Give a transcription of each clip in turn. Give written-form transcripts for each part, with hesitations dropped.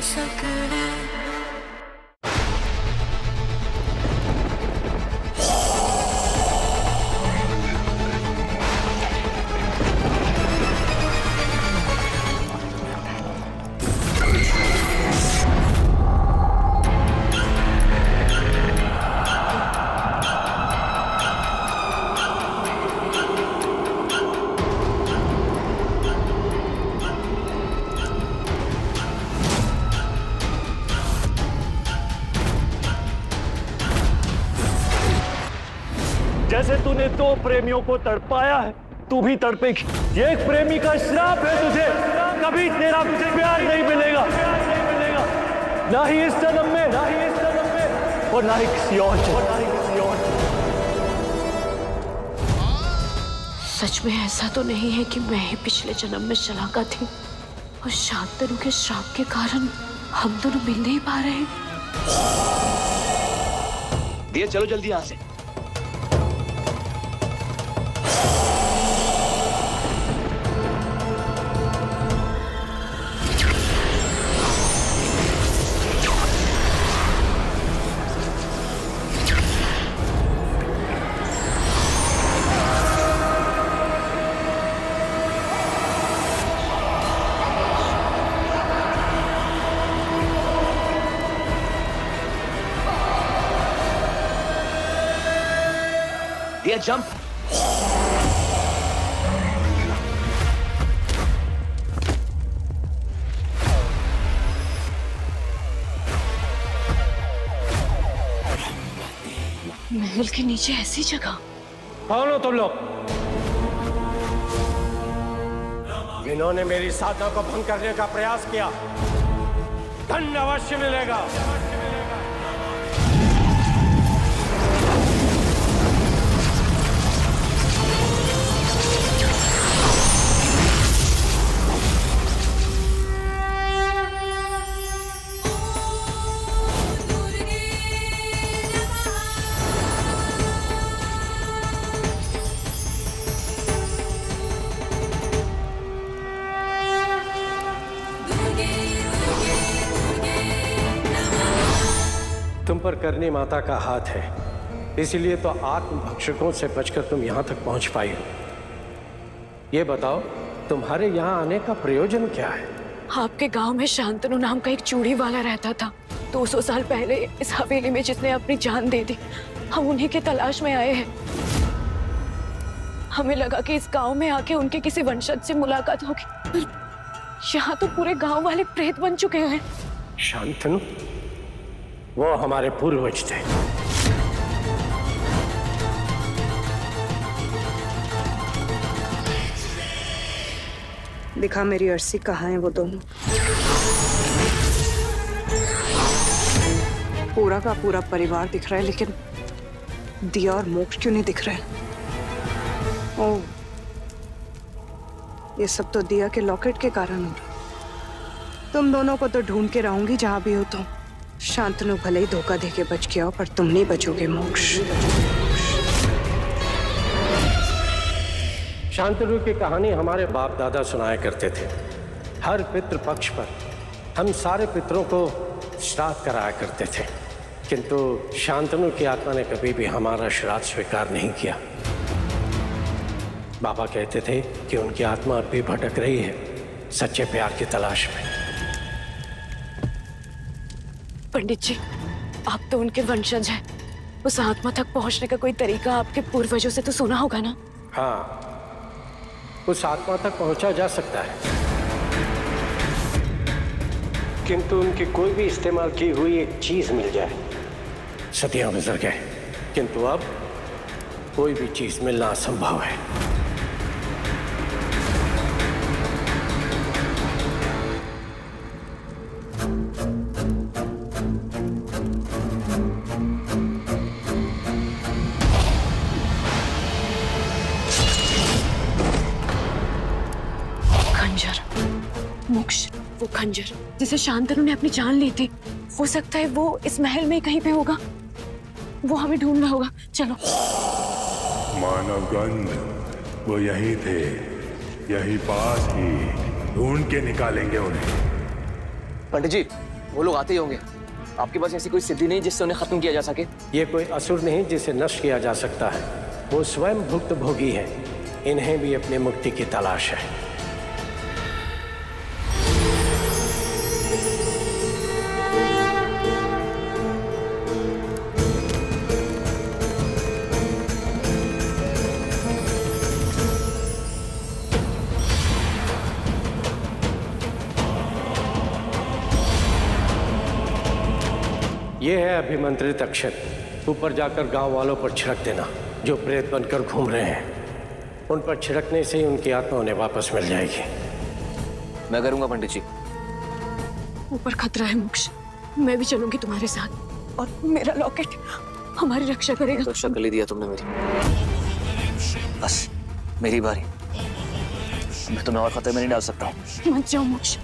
सकते। जैसे तूने दो प्रेमियों को तड़पाया है, तू भी तड़पेगी। ये एक प्रेमी का श्राप है तुझे। कभी तेरा तुझे प्यार नहीं मिलेगा, ना ही इस जन्म में, ना ही इस जन्म में, और ना ही किसी और जन्म। सच में ऐसा तो नहीं है कि मैं ही पिछले जन्म में शलाका थी और शांतनु के श्राप के कारण हम दोनों मिल नहीं पा रहे हैं। दिया, चलो जल्दी यहाँ से। दिया, जंप। महल के नीचे ऐसी जगह? कौन हो तुम लोग? जिन्होंने मेरी साधना को भंग करने का प्रयास किया, दंड अवश्य मिलेगा। तुम पर करनी माता का हाथ है, इसीलिए तो आत्म भक्षकों से बचकर तुम यहां तक पहुंच पाई हो। ये बताओ, तुम्हारे यहां आने का प्रयोजन क्या है? आपके गांव में शांतनु नाम का एक चूड़ी वाला रहता था। 200 साल पहले इस हवेली में जिसने अपनी जान दे दी, हम उन्हीं की तलाश में आए हैं। हमें लगा कि इस गांव में आके उनके किसी वंशज से मुलाकात होगी, पर यहाँ तो पूरे गांव वाले प्रेत बन चुके हैं। शांतनु, वो हमारे पूर्वज थे। दिखा मेरी अर्सी, कहाँ है वो दोनों? पूरा का पूरा परिवार दिख रहा है, लेकिन दिया और मोक्ष क्यों नहीं दिख रहे? ओह, ये सब तो दिया के लॉकेट के कारण हो रहा। तुम दोनों को तो ढूंढ के रहूंगी जहां भी हो तुम। शांतनु भले ही धोखा देके बच गया हो, पर तुम नहीं बचोगे मोक्ष। शांतनु की कहानी हमारे बाप दादा सुनाया करते थे। हर पितृ पक्ष पर हम सारे पितरों को श्राद्ध कराया करते थे, किंतु शांतनु की आत्मा ने कभी भी हमारा श्राद्ध स्वीकार नहीं किया। बाबा कहते थे कि उनकी आत्मा अब भी भटक रही है सच्चे प्यार की तलाश में। पंडित जी, आप तो उनके वंशज हैं। उस आत्मा तक पहुंचने का कोई तरीका आपके पूर्वजों से तो सुना होगा ना? हाँ, उस आत्मा तक पहुंचा जा सकता है, किंतु उनकी कोई भी इस्तेमाल की हुई एक चीज मिल जाए। सदियां गुजर गए, किंतु अब कोई भी चीज मिलना असंभव है। मोक्ष, वो खंजर जिसे शांतनु ने अपनी जान ली थी, हो सकता है वो इस महल में कहीं पे होगा। वो हमें ढूंढना होगा, चलो। मानवगंध, वो यही थे, यही पास ही, ढूंढ के निकालेंगे उन्हें। पंडित जी, वो लोग आते ही होंगे। आपके पास ऐसी कोई सिद्धि नहीं जिससे उन्हें खत्म किया जा सके? ये कोई असुर नहीं जिसे नष्ट किया जा सकता है। वो स्वयं भुक्त भोगी है। इन्हें भी अपनी मुक्ति की तलाश है। ये है अभिमंत्रित अक्षत। ऊपर जाकर गांव वालों पर छिड़क देना जो प्रेत बनकर घूम रहे हैं। उन पर छिड़कने से ही उनकी आत्मा उन्हें वापस मिल जाएगी। मैं करूंगा पंडित जी। ऊपर खतरा है मोक्ष, मैं भी चलूंगी तुम्हारे साथ और मेरा लॉकेट हमारी रक्षा करेगा। तो अच्छा कर दिया तुमने मेरी। बस मेरी बारी। मैं तुम्हें और खतरे में नहीं डाल सकता हूँ। मत जाओ मोक्ष,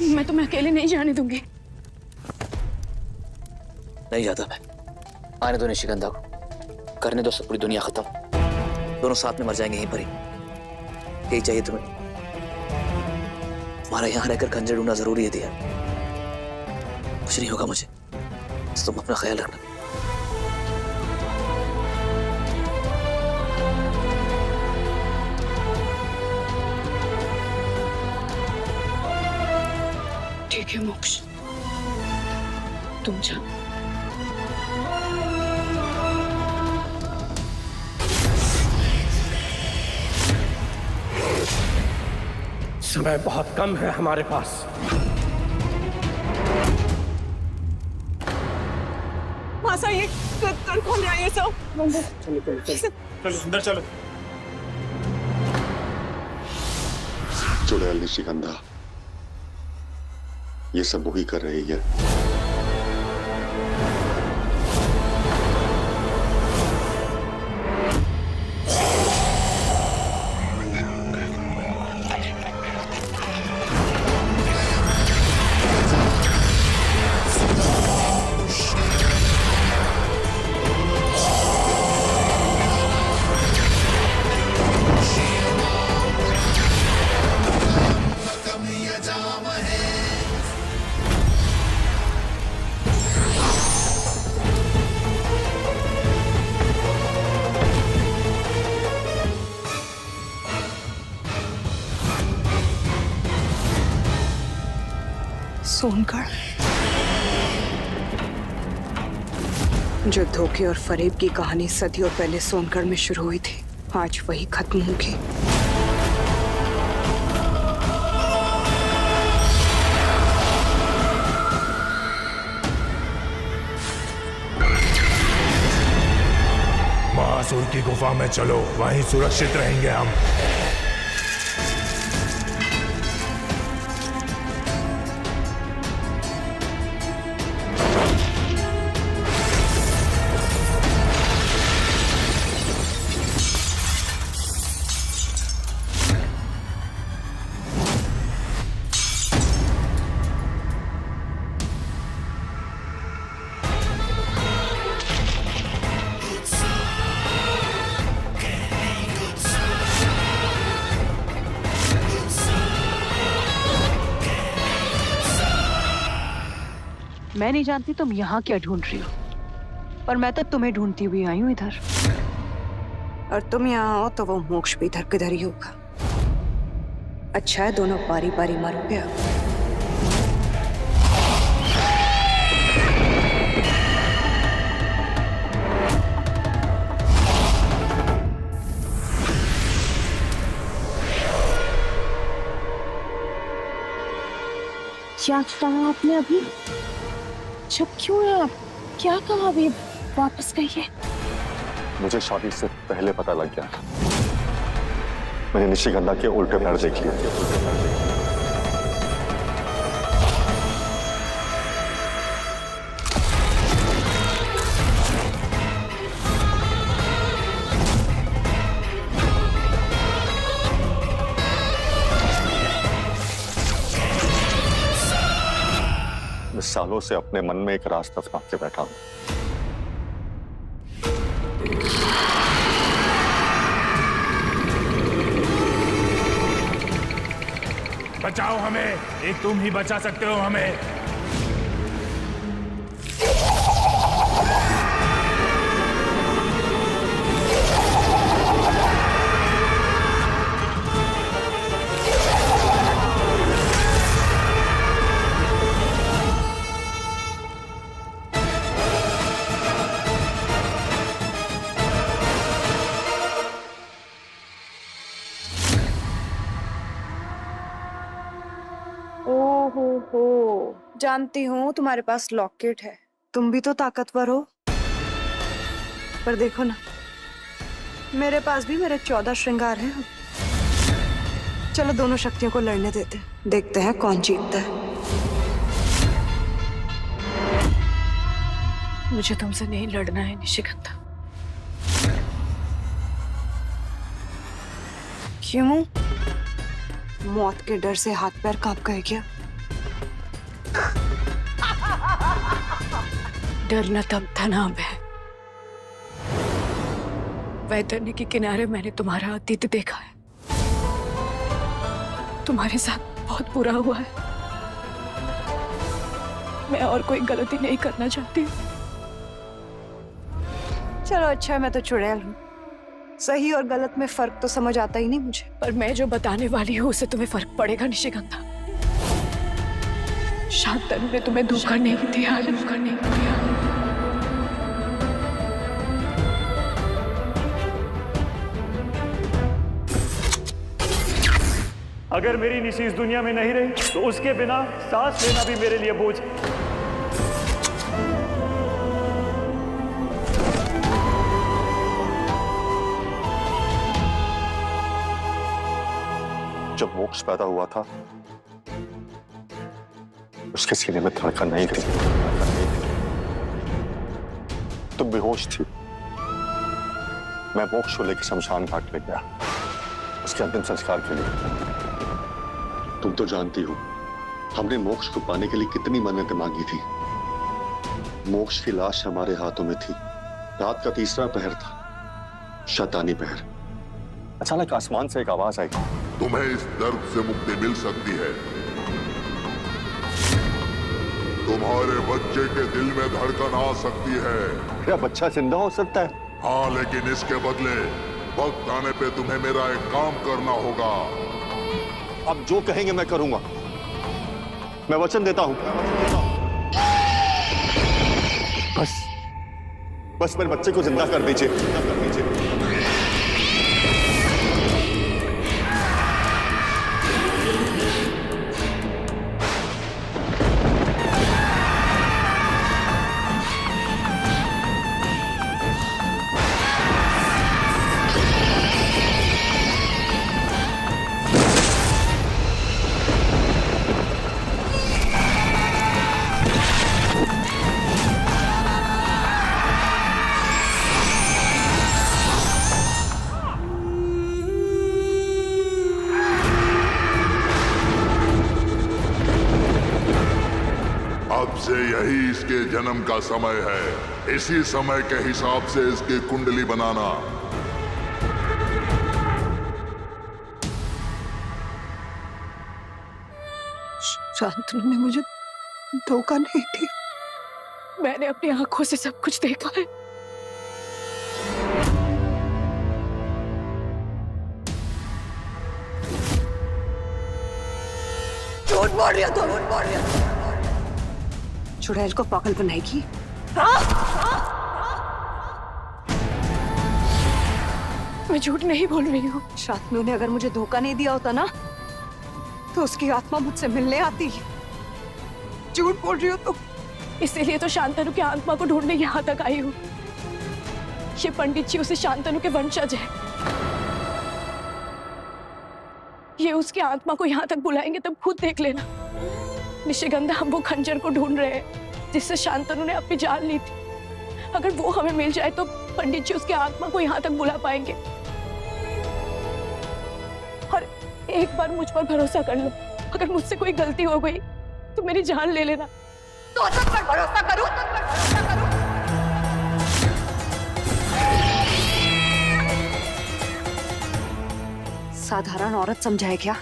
मैं तुम्हें अकेले नहीं जाने दूंगी। नहीं जाता मैं। आने दो निशिगंधा को, करने दो सब पूरी दुनिया खत्म। दोनों साथ में मर जाएंगे यहीं पर ही। यही चाहिए तुम्हें? तुम्हारा यहाँ रहकर खंजर ढूंढना जरूरी है दिया। कुछ नहीं होगा मुझे, तो तुम अपना ख्याल रखना। ठीक है मोक्ष, तुम जाओ। समय बहुत कम है हमारे पास। मासा ये कर कौन रहा है ये सब? चलो अंदर चलो। चुड़ैल निशिगंधा, ये सब वही कर रही है। सोनगढ़, जो धोखे और फरेब की कहानी सदियों पहले सोनगढ़ में शुरू हुई थी, आज वही खत्म होगी। महासुर की गुफा में चलो, वहीं सुरक्षित रहेंगे हम। मैं नहीं जानती तुम यहाँ क्या ढूंढ रही हो, पर मैं तो तुम्हें ढूंढती हुई आई हूँ इधर। और तुम यहाँ आओ तो वो मोक्ष भी इधर किधर ही होगा। अच्छा है दोनों बारी बारी मारोगे अब। क्या कहा आपने अभी? चुप क्यों है आप? क्या कहा अभी? वापस कहिए। मुझे शादी से पहले पता लग गया था। मैंने निशिगंधा के उल्टे पैर देख लिए। मैं सालों से अपने मन में एक रास्ता फांक के बैठा हूं। बचाओ हमें, एक तुम ही बचा सकते हो हमें। हो, जानती हूँ तुम्हारे पास लॉकेट है, तुम भी तो ताकतवर हो। पर देखो ना, मेरे पास भी मेरे 14 श्रृंगार हैं। चलो दोनों शक्तियों को लड़ने देते हैं, देखते हैं कौन जीतता है। मुझे तुमसे नहीं लड़ना है निशिगंधा। क्यों? मौत के डर से हाथ पैर कांप गए क्या? डरना तब था ना है। वैतरणी के किनारे मैंने तुम्हारा अतीत देखा है। तुम्हारे साथ बहुत बुरा हुआ है। मैं और कोई गलती नहीं करना चाहती। चलो अच्छा, मैं तो चुड़ैल हूँ, सही और गलत में फर्क तो समझ आता ही नहीं मुझे। पर मैं जो बताने वाली हूँ उससे तुम्हें फर्क पड़ेगा निशिगंधा। शांतनु ने तुम्हें धोखा नहीं दिया, धोखा नहीं दिया। अगर मेरी निशी इस दुनिया में नहीं रही तो उसके बिना सांस लेना भी मेरे लिए बोझ है। जब मोक्ष पैदा हुआ था उसके सीने में धड़कन नहीं थी, तुम बेहोश थी। मैं मोक्ष को लेकर शमशान घाट ले गया उसके अंतिम संस्कार के लिए। तुम तो जानती हो हमने मोक्ष को पाने के लिए कितनी मन्नतें मांगी थी। मोक्ष की लाश हमारे हाथों में थी। रात का तीसरा पहर था, शैतानी पहर। अचानक आसमान से एक आवाज आई, तुम्हें इस दर्द से मुक्ति मिल सकती है। तुम्हारे बच्चे के दिल में धड़कन आ सकती है। मेरा बच्चा जिंदा हो सकता है? हाँ, लेकिन इसके बदले वक्त आने पे तुम्हें मेरा एक काम करना होगा। आप जो कहेंगे मैं करूंगा, मैं वचन देता हूं। बस मेरे बच्चे को जिंदा कर दीजिए। अब से यही इसके जन्म का समय है। इसी समय के हिसाब से इसकी कुंडली बनाना। शांतनु ने मुझे धोखा नहीं दिया। मैंने अपनी आंखों से सब कुछ देखा है। झूठ बोल रही हो तुम, झूठ बोल रही हो। चुड़ैल को पागल बनाएगी। मैं झूठ नहीं बोल रही हूँ। शांतनु ने अगर मुझे धोखा नहीं दिया होता ना तो उसकी आत्मा मुझसे मिलने आती। झूठ बोल रही हो तुम। इसीलिए तो शांतनु की आत्मा को ढूंढने यहाँ तक आई हूँ। ये पंडित जी उसे शांतनु के वंशज है। ये उसकी आत्मा को यहाँ तक बुलाएंगे तब खुद देख लेना। निशिगंधा, हम वो खंजर को ढूंढ रहे हैं जिससे शांतनु ने अपनी जान ली थी। अगर वो हमें मिल जाए तो पंडित जी उसकी आत्मा को यहाँ तक बुला पाएंगे। और एक बार मुझ पर भरोसा कर लो, अगर मुझसे कोई गलती हो गई तो मेरी जान ले लेना। तो सब पर भरोसा करूं, सब पर भरोसा करूं। साधारण औरत समझाए क्या?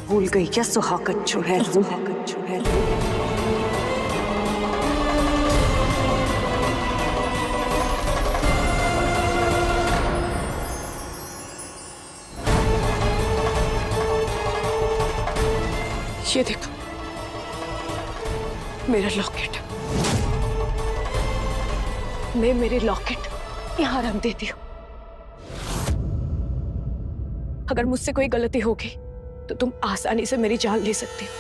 भूल गई क्या सुहागत चुड़ैल? सुहागत चुड़ैल। ये देखो मेरा लॉकेट। मैं मेरे लॉकेट यहाँ रख देती हूँ। अगर मुझसे कोई गलती होगी तो तुम आसानी से मेरी जान ले सकते हो।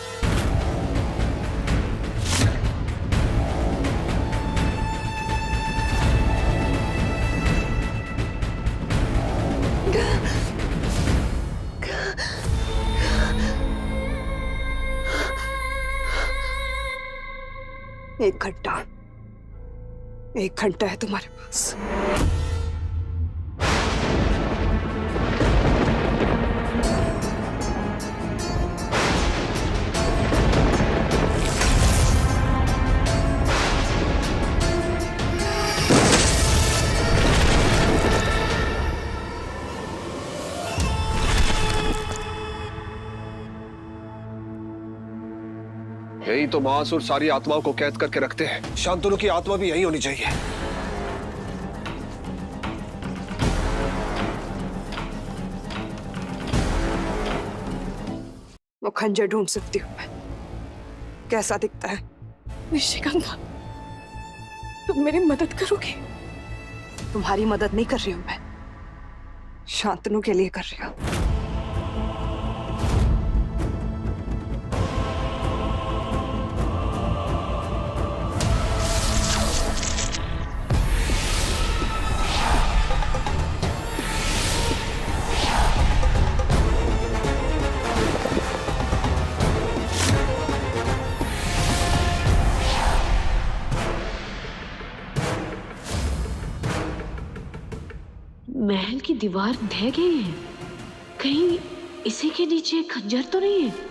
एक घंटा है तुम्हारे पास। यही तो महासुर सारी आत्माओं को कैद करके रखते हैं। शांतनु की आत्मा भी यही होनी चाहिए। वो खंजर ढूंढ सकती हूँ मैं। कैसा दिखता है? निशिगंधा, तुम मेरी मदद करोगे? तुम्हारी मदद नहीं कर रही हूं मैं, शांतनु के लिए कर रही हूं। महल की दीवार ढह गई है, कहीं इसी के नीचे खंजर तो नहीं है?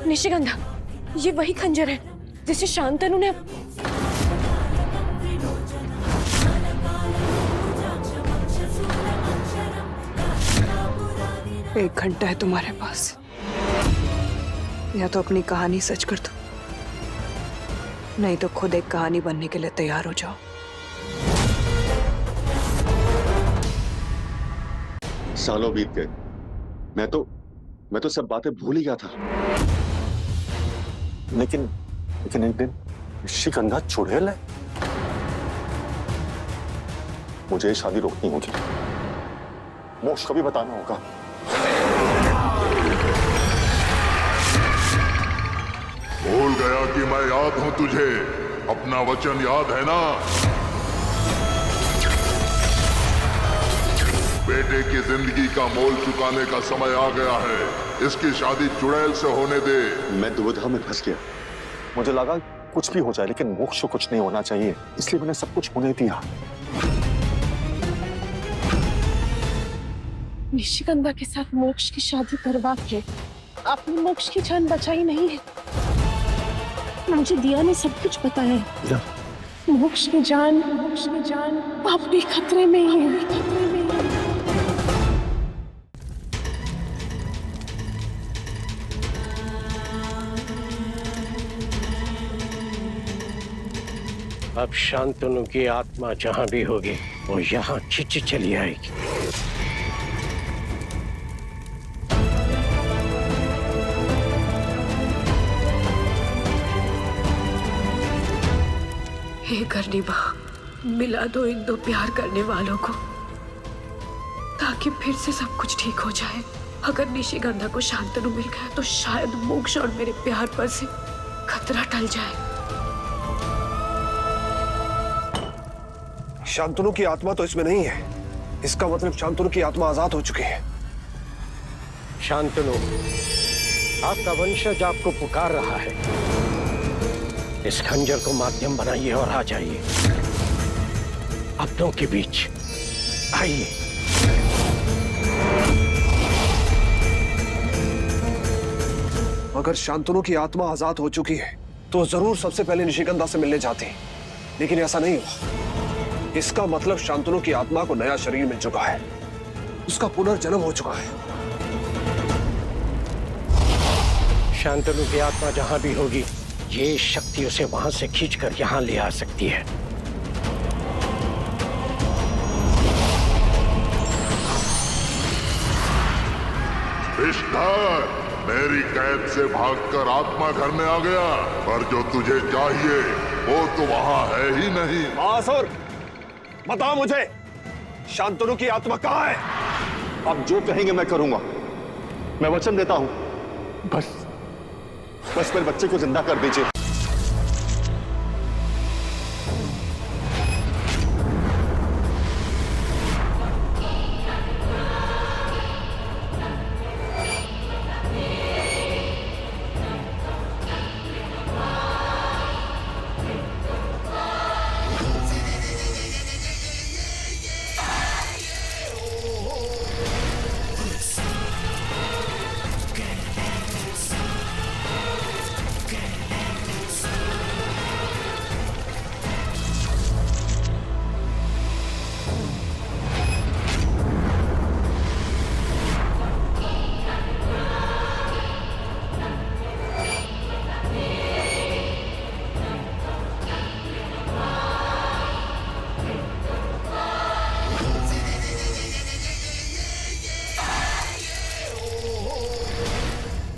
निशिगंधा, ये वही खंजर है जिसे शांतनु ने एक घंटा है तुम्हारे पास, या तो अपनी कहानी सच कर दो, नहीं तो खुद एक कहानी बनने के लिए तैयार हो जाओ। सालों बीत गए, मैं तो सब बातें भूल ही गया था। लेकिन एक दिन निशिगंधा चुड़ैल है। मुझे ये शादी रोकनी होगी, मोक्ष को भी बताना होगा। भूल गया कि मैं याद हूं तुझे, अपना वचन याद है ना? बेटे की जिंदगी का मोल चुकाने का समय आ गया है। इसकी शादी चुड़ैल से होने दे। मैं दुविधा में फंस गया। मुझे लगा कुछ भी हो जाए, लेकिन मोक्ष को कुछ नहीं होना चाहिए, इसलिए मैंने सब कुछ होने दिया। निशिगंधा के साथ मोक्ष की शादी करवा के आपने मोक्ष की जान बचाई नहीं है। मुझे दिया ने सब कुछ बताया है। मोक्ष की जान आप भी खतरे में ही है। अब शांतनु की आत्मा जहां भी होगी वो यहाँ खिंच चली आएगी। हे करनी मां, मिला दो इन दो प्यार करने वालों को, ताकि फिर से सब कुछ ठीक हो जाए। अगर निशिगंधा को शांतनु मिल गया तो शायद मोक्ष और मेरे प्यार पर से खतरा टल जाए। शांतनु की आत्मा तो इसमें नहीं है, इसका मतलब शांतनु की आत्मा आजाद हो चुकी है। शांतनु, आपका वंशज आपको पुकार रहा है। इस खंजर को माध्यम बनाइए और आ जाइए अपनों के बीच। आइए। अगर शांतनु की आत्मा आजाद हो चुकी है तो जरूर सबसे पहले निशिगंधा से मिलने जाती। लेकिन ऐसा नहीं हुआ। इसका मतलब शांतनु की आत्मा को नया शरीर मिल चुका है, उसका पुनर्जन्म हो चुका है। शांतनु की आत्मा जहां भी होगी, ये शक्ति उसे वहां से खींचकर यहां ले आ सकती है। विष्ठर, मेरी कैद से भागकर आत्मा घर में आ गया, पर जो तुझे चाहिए वो तो वहां है ही नहीं। महासुर, बताओ मुझे, शांतनु की आत्मा कहाँ है? आप जो कहेंगे मैं करूंगा, मैं वचन देता हूं। बस मेरे बच्चे को जिंदा कर दीजिए।